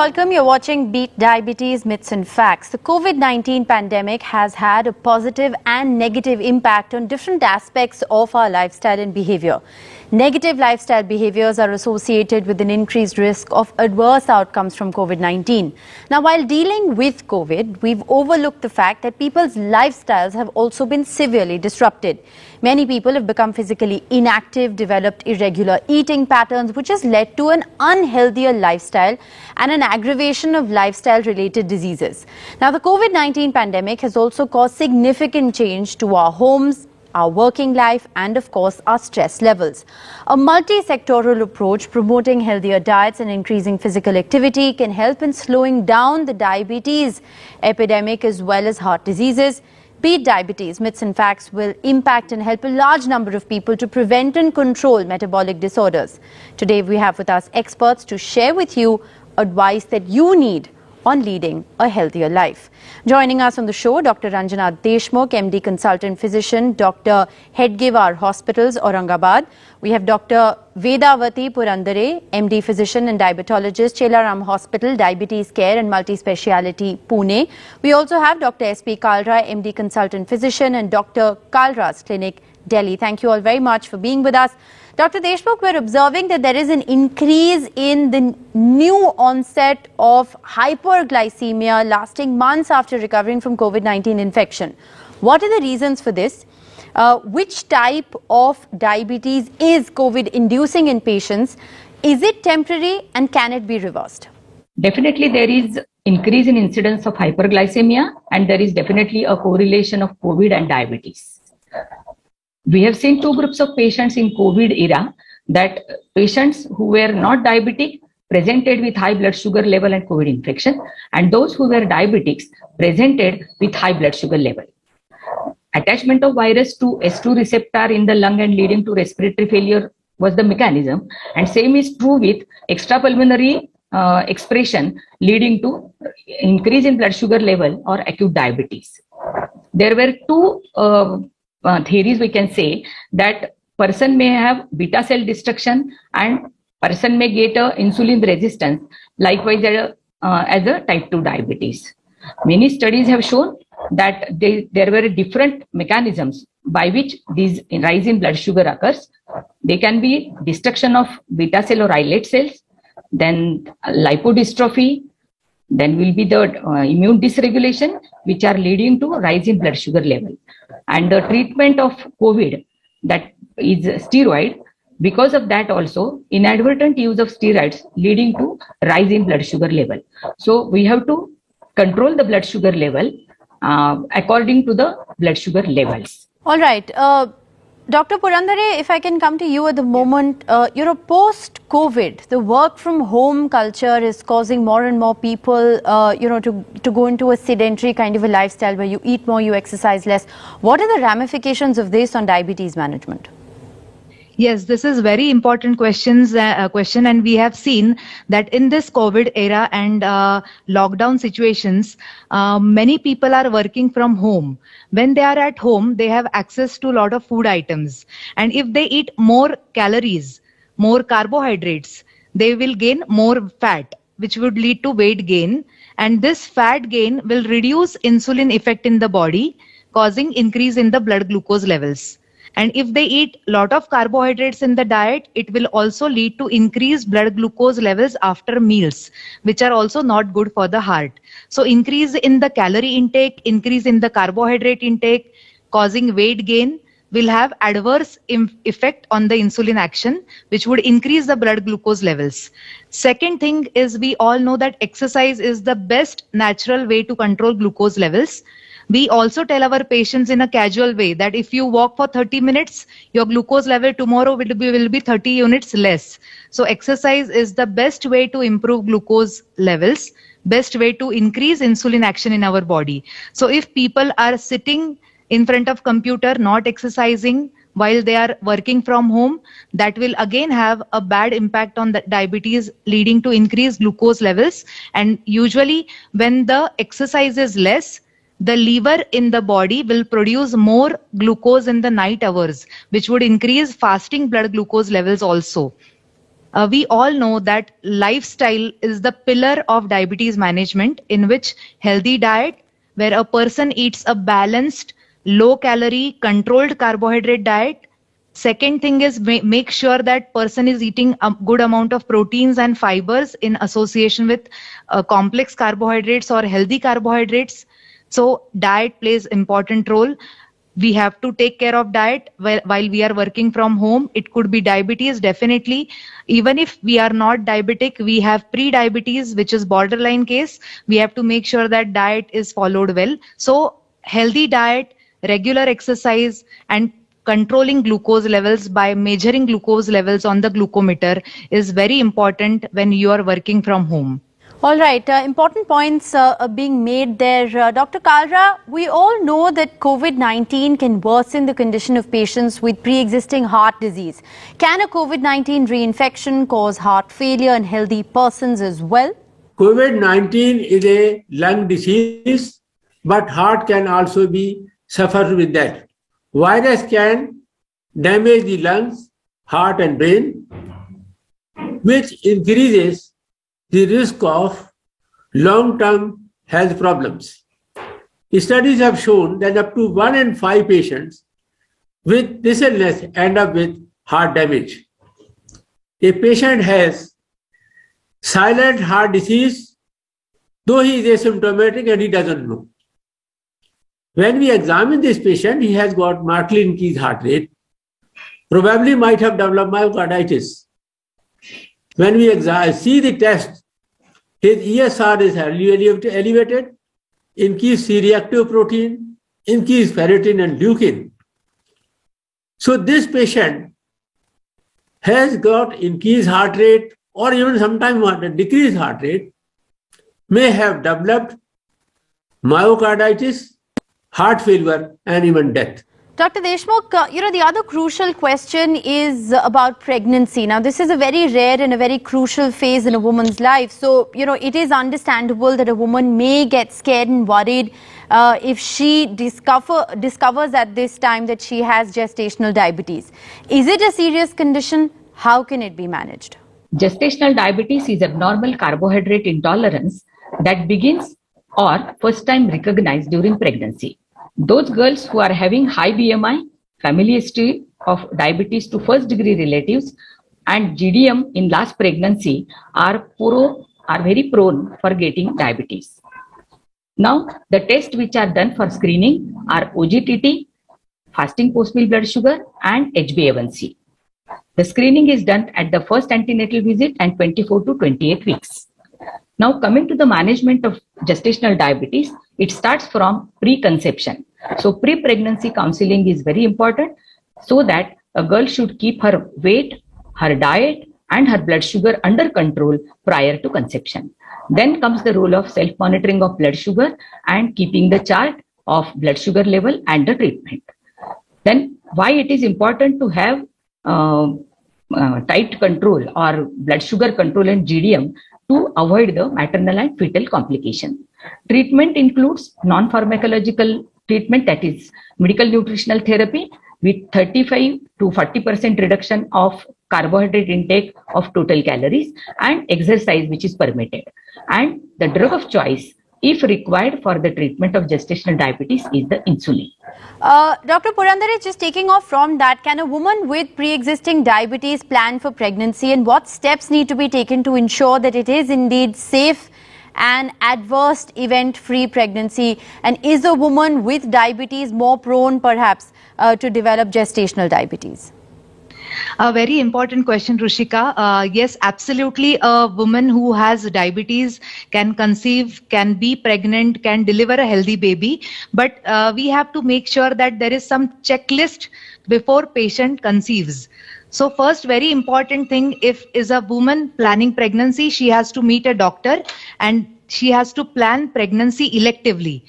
welcome. You're watching Beat Diabetes Myths and Facts. The COVID-19 pandemic has had a positive and negative impact on different aspects of our lifestyle and behavior. Negative lifestyle behaviors are associated with an increased risk of adverse outcomes from COVID-19. Now, while dealing with COVID, we've overlooked the fact that people's lifestyles have also been severely disrupted. Many people have become physically inactive, developed irregular eating patterns, which has led to an unhealthier lifestyle and an aggravation of lifestyle-related diseases. Now, the COVID-19 pandemic has also caused significant change to our homes, our working life, and of course our stress levels. A multi-sectoral approach promoting healthier diets and increasing physical activity can help in slowing down the diabetes epidemic as well as heart diseases. Beat Diabetes Myths and Facts will impact and help a large number of people to prevent and control metabolic disorders. Today we have with us experts to share with you advice that you need on leading a healthier life. Joining us on the show, Dr. Ranjana Deshmukh, MD Consultant Physician, Dr. Hedgewar Hospitals, Aurangabad. We have Dr. Vedavati Purandare, MD Physician and Diabetologist, Chelaram Hospital, Diabetes Care and Multi-Speciality, Pune. We also have Dr. S.P. Kalra, MD Consultant Physician, and Dr. Kalra's Clinic, Delhi. Thank you all very much for being with us. Dr. Deshmukh, we're observing that there is an increase in the new onset of hyperglycemia lasting months after recovering from COVID-19 infection. What are the reasons for this? Which type of diabetes is COVID-inducing in patients? Is it temporary and can it be reversed? Definitely there is increase in incidence of hyperglycemia, and there is definitely a correlation of COVID and diabetes. We have seen two groups of patients in COVID era, that patients who were not diabetic presented with high blood sugar level and COVID infection, and those who were diabetics presented with high blood sugar level. Attachment of virus to S2 receptor in the lung and leading to respiratory failure was the mechanism, and same is true with extrapulmonary expression leading to increase in blood sugar level or acute diabetes. There were two theories we can say, that person may have beta cell destruction and person may get a insulin resistance, likewise as a type 2 diabetes. Many studies have shown that there were different mechanisms by which this rise in blood sugar occurs. They can be destruction of beta cell or islet cells, then lipodystrophy, then will be the immune dysregulation, which are leading to rise in blood sugar level. And the treatment of COVID, that is steroid, because of that also inadvertent use of steroids leading to rise in blood sugar level. So we have to control the blood sugar level according to the blood sugar levels. All right. Dr. Purandare, if I can come to you at the moment, post-COVID, the work from home culture is causing more and more people, to go into a sedentary kind of a lifestyle where you eat more, you exercise less. What are the ramifications of this on diabetes management? Yes, this is very important question, and we have seen that in this COVID era and lockdown situations, many people are working from home. When they are at home, they have access to a lot of food items, and if they eat more calories, more carbohydrates, they will gain more fat, which would lead to weight gain, and this fat gain will reduce insulin effect in the body, causing increase in the blood glucose levels. And if they eat a lot of carbohydrates in the diet, it will also lead to increased blood glucose levels after meals, which are also not good for the heart. So increase in the calorie intake, increase in the carbohydrate intake, causing weight gain, will have adverse effect on the insulin action, which would increase the blood glucose levels. Second thing is, we all know that exercise is the best natural way to control glucose levels. We also tell our patients in a casual way that if you walk for 30 minutes, your glucose level tomorrow will be 30 units less. So exercise is the best way to improve glucose levels, best way to increase insulin action in our body. So if people are sitting in front of computer, not exercising while they are working from home, that will again have a bad impact on the diabetes, leading to increased glucose levels. And usually when the exercise is less, the liver in the body will produce more glucose in the night hours, which would increase fasting blood glucose levels also. We all know that lifestyle is the pillar of diabetes management, in which healthy diet, where a person eats a balanced, low calorie, controlled carbohydrate diet. Second thing is make sure that person is eating a good amount of proteins and fibers in association with complex carbohydrates or healthy carbohydrates. So diet plays important role. We have to take care of diet while we are working from home. It could be diabetes, definitely. Even if we are not diabetic, we have pre-diabetes, which is borderline case. We have to make sure that diet is followed well. So healthy diet, regular exercise, and controlling glucose levels by measuring glucose levels on the glucometer is very important when you are working from home. All right, important points being made there. Dr. Kalra, we all know that COVID-19 can worsen the condition of patients with pre-existing heart disease. Can a COVID-19 reinfection cause heart failure in healthy persons as well? COVID-19 is a lung disease, but heart can also be suffer with that. Virus can damage the lungs, heart and brain, which increases the risk of long-term health problems. Studies have shown that up to 1 in 5 patients with this illness end up with heart damage. A patient has silent heart disease, though he is asymptomatic and he doesn't know. When we examine this patient, he has got markedly increased heart rate, probably might have developed myocarditis. When we see the test, his ESR is elevated, increased C-reactive protein, increased ferritin and leukin. So this patient has got increased heart rate or even sometimes decreased heart rate, may have developed myocarditis, heart failure and even death. Dr. Deshmukh, the other crucial question is about pregnancy. Now, this is a very rare and a very crucial phase in a woman's life. So, it is understandable that a woman may get scared and worried if she discovers at this time that she has gestational diabetes. Is it a serious condition? How can it be managed? Gestational diabetes is abnormal carbohydrate intolerance that begins or first time recognized during pregnancy. Those girls who are having high BMI, family history of diabetes to first degree relatives, and GDM in last pregnancy are very prone for getting diabetes. Now, the tests which are done for screening are OGTT, fasting post-meal blood sugar, and HbA1c. The screening is done at the first antenatal visit and 24 to 28 weeks. Now, coming to the management of gestational diabetes, it starts from preconception. So, pre-pregnancy counseling is very important so that a girl should keep her weight, her diet, and her blood sugar under control prior to conception. Then comes the role of self-monitoring of blood sugar and keeping the chart of blood sugar level and the treatment. Then, why it is important to have tight control or blood sugar control and GDM to avoid the maternal and fetal complication. Treatment includes non-pharmacological treatment, that is medical nutritional therapy with 35 to 40% reduction of carbohydrate intake of total calories, and exercise which is permitted. And the drug of choice, if required for the treatment of gestational diabetes, is the insulin. Dr. Purandare, just taking off from that, can a woman with pre-existing diabetes plan for pregnancy, and what steps need to be taken to ensure that it is indeed safe and adverse event-free pregnancy? And is a woman with diabetes more prone perhaps to develop gestational diabetes? A very important question, Rushika. Yes, absolutely. A woman who has diabetes can conceive, can be pregnant, can deliver a healthy baby. But we have to make sure that there is some checklist before patient conceives. So first, very important thing, if is a woman planning pregnancy, she has to meet a doctor and she has to plan pregnancy electively.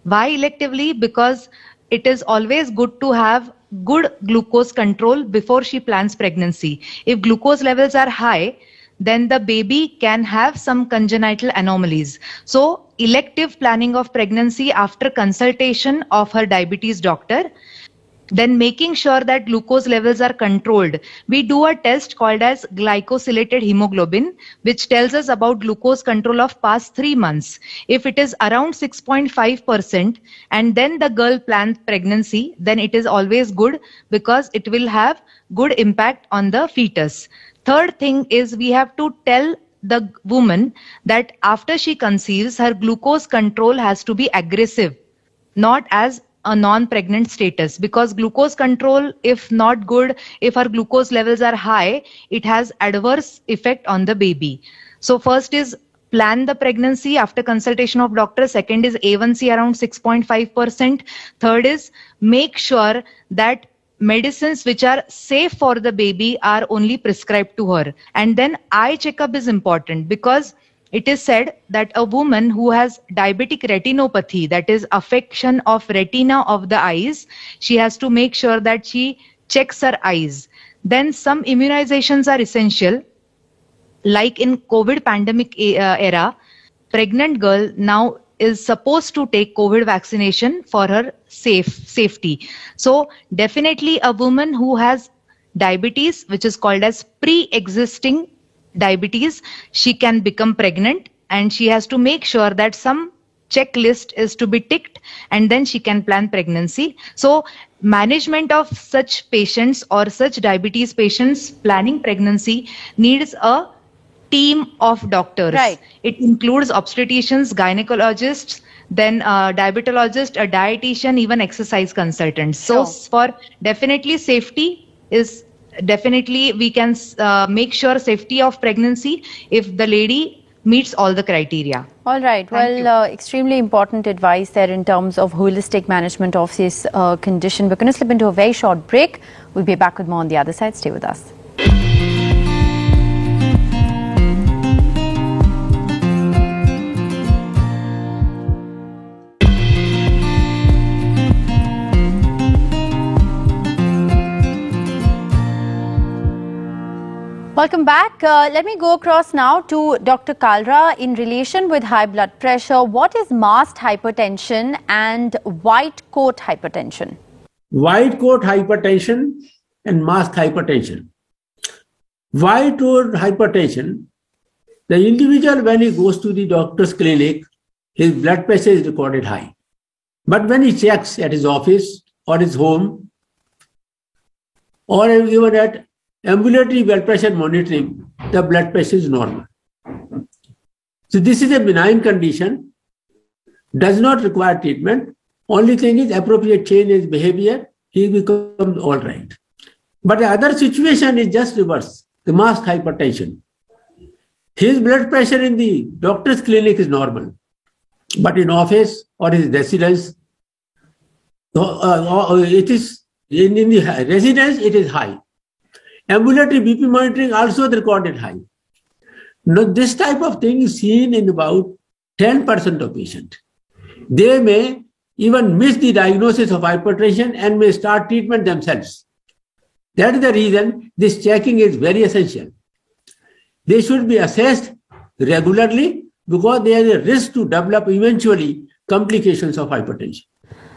Why electively? Because it is always good to have good glucose control before she plans pregnancy. If glucose levels are high, then the baby can have some congenital anomalies. So elective planning of pregnancy after consultation of her diabetes doctor. Then making sure that glucose levels are controlled. We do a test called as glycosylated hemoglobin, which tells us about glucose control of past 3 months. If it is around 6.5% and then the girl plans pregnancy, then it is always good because it will have good impact on the fetus. Third thing is we have to tell the woman that after she conceives, her glucose control has to be aggressive, not as a non-pregnant status, because glucose control, if not good, if our glucose levels are high, it has adverse effect on the baby. So first is plan the pregnancy after consultation of doctor. Second is A1C around 6.5%. Third is make sure that medicines which are safe for the baby are only prescribed to her. And then eye checkup is important, because it is said that a woman who has diabetic retinopathy, that is affection of retina of the eyes, she has to make sure that she checks her eyes. Then some immunizations are essential. Like in COVID pandemic era, pregnant girl now is supposed to take COVID vaccination for her safety. So definitely a woman who has diabetes, which is called as pre-existing diabetes, she can become pregnant, and she has to make sure that some checklist is to be ticked, and then she can plan pregnancy. So management of such patients or such diabetes patients planning pregnancy needs a team of doctors. Right. It includes obstetricians, gynecologists, then a diabetologist, a dietitian, even exercise consultants. So for definitely safety is definitely we can make sure safety of pregnancy if the lady meets all the criteria. All right. Well, extremely important advice there in terms of holistic management of this condition. We're going to slip into a very short break. We'll be back with more on the other side. Stay with us. Welcome back. Let me go across now to Dr. Kalra in relation with high blood pressure. What is masked hypertension and white coat hypertension? White coat hypertension and masked hypertension. White coat hypertension, the individual when he goes to the doctor's clinic, his blood pressure is recorded high. But when he checks at his office or his home or even at ambulatory blood pressure monitoring, the blood pressure is normal. So this is a benign condition, does not require treatment. Only thing is appropriate change in behavior, he becomes all right. But the other situation is just reverse, the masked hypertension. His blood pressure in the doctor's clinic is normal, but in office or his residence, it is in the residence it is high. Ambulatory BP monitoring also recorded high. Now, this type of thing is seen in about 10% of patients. They may even miss the diagnosis of hypertension and may start treatment themselves. That is the reason this checking is very essential. They should be assessed regularly because there is a risk to develop eventually complications of hypertension.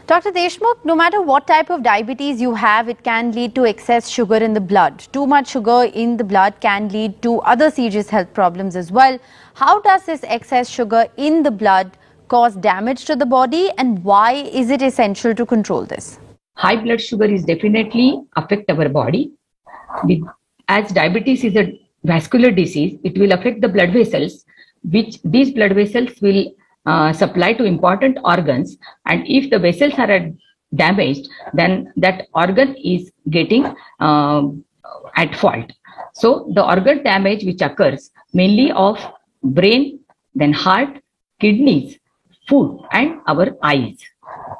Dr. Deshmukh, no matter what type of diabetes you have, it can lead to excess sugar in the blood. Too much sugar in the blood can lead to other serious health problems as well. How does this excess sugar in the blood cause damage to the body, and why is it essential to control this? High blood sugar is definitely affect our body. As diabetes is a vascular disease, it will affect the blood vessels, which these blood vessels will supply to important organs, and if the vessels are damaged, then that organ is getting at fault. So the organ damage which occurs mainly of brain, then heart, kidneys, food, and our eyes.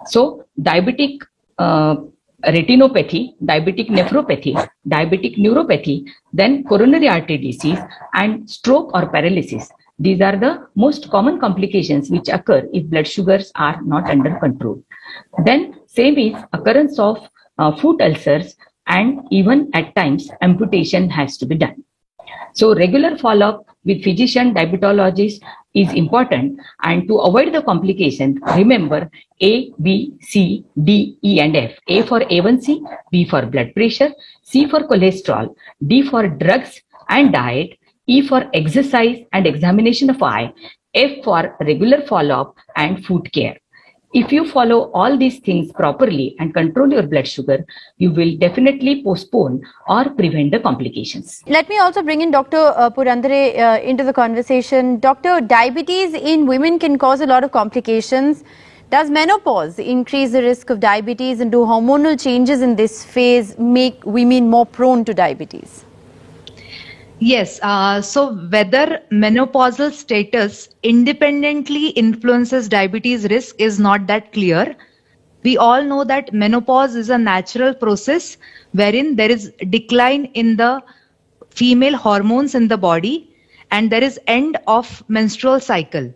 So diabetic retinopathy, diabetic nephropathy, diabetic neuropathy, then coronary artery disease, and stroke or paralysis. These are the most common complications which occur if blood sugars are not under control. Then same is occurrence of foot ulcers, and even at times amputation has to be done. So regular follow-up with physician, diabetologist is important, and to avoid the complication, remember A, B, C, D, E and F. A for A1C, B for blood pressure, C for cholesterol, D for drugs and diet, E for exercise and examination of eye, F for regular follow-up and food care. If you follow all these things properly and control your blood sugar, you will definitely postpone or prevent the complications. Let me also bring in Dr. Purandare into the conversation. Doctor, diabetes in women can cause a lot of complications. Does menopause increase the risk of diabetes, and do hormonal changes in this phase make women more prone to diabetes? Yes, so whether menopausal status independently influences diabetes risk is not that clear. We all know that menopause is a natural process wherein there is decline in the female hormones in the body and there is end of menstrual cycle.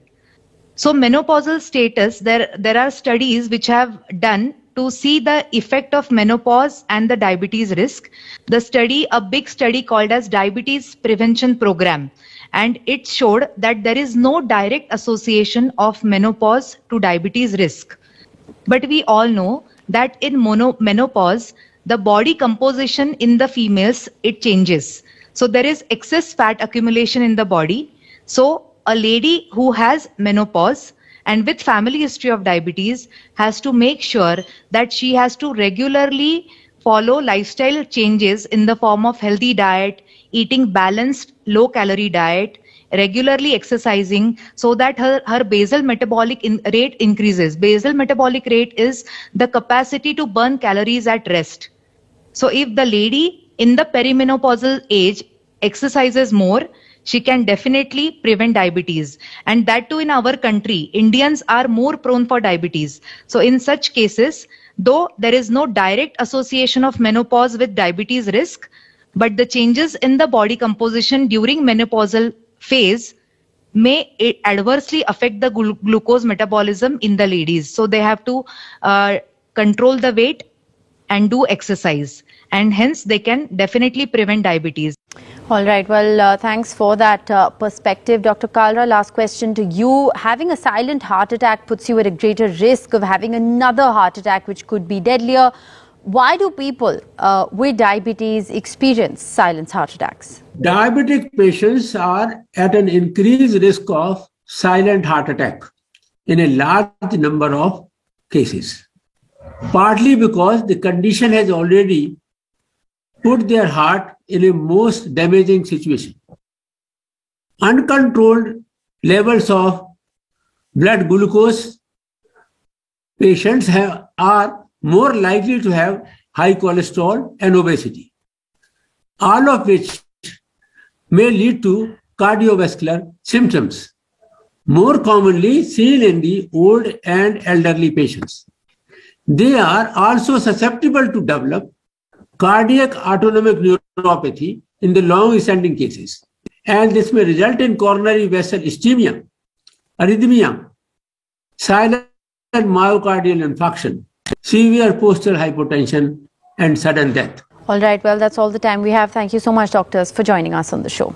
So menopausal status, there are studies which have done to see the effect of menopause and the diabetes risk. A big study called as Diabetes Prevention Program, and it showed that there is no direct association of menopause to diabetes risk. But we all know that in menopause, the body composition in the females, it changes. So there is excess fat accumulation in the body. So a lady who has menopause and with family history of diabetes has to make sure that she has to regularly follow lifestyle changes in the form of healthy diet, eating balanced low calorie diet, regularly exercising, so that her basal metabolic rate increases. Basal metabolic rate is the capacity to burn calories at rest. So if the lady in the perimenopausal age exercises more, she can definitely prevent diabetes. And that too in our country, Indians are more prone for diabetes. So in such cases, though there is no direct association of menopause with diabetes risk, but the changes in the body composition during menopausal phase may adversely affect the glucose metabolism in the ladies. So they have to control the weight and do exercise. And hence they can definitely prevent diabetes. All right. Well, thanks for that perspective. Dr. Kalra, last question to you. Having a silent heart attack puts you at a greater risk of having another heart attack, which could be deadlier. Why do people with diabetes experience silent heart attacks? Diabetic patients are at an increased risk of silent heart attack in a large number of cases, partly because the condition has already put their heart in a most damaging situation. Uncontrolled levels of blood glucose patients are more likely to have high cholesterol and obesity, all of which may lead to cardiovascular symptoms, more commonly seen in the old and elderly patients. They are also susceptible to develop cardiac autonomic neuropathy in the long-standing cases, and this may result in coronary vessel ischemia, arrhythmia, silent myocardial infarction, severe postural hypotension, and sudden death. All right. Well, that's all the time we have. Thank you so much, doctors, for joining us on the show.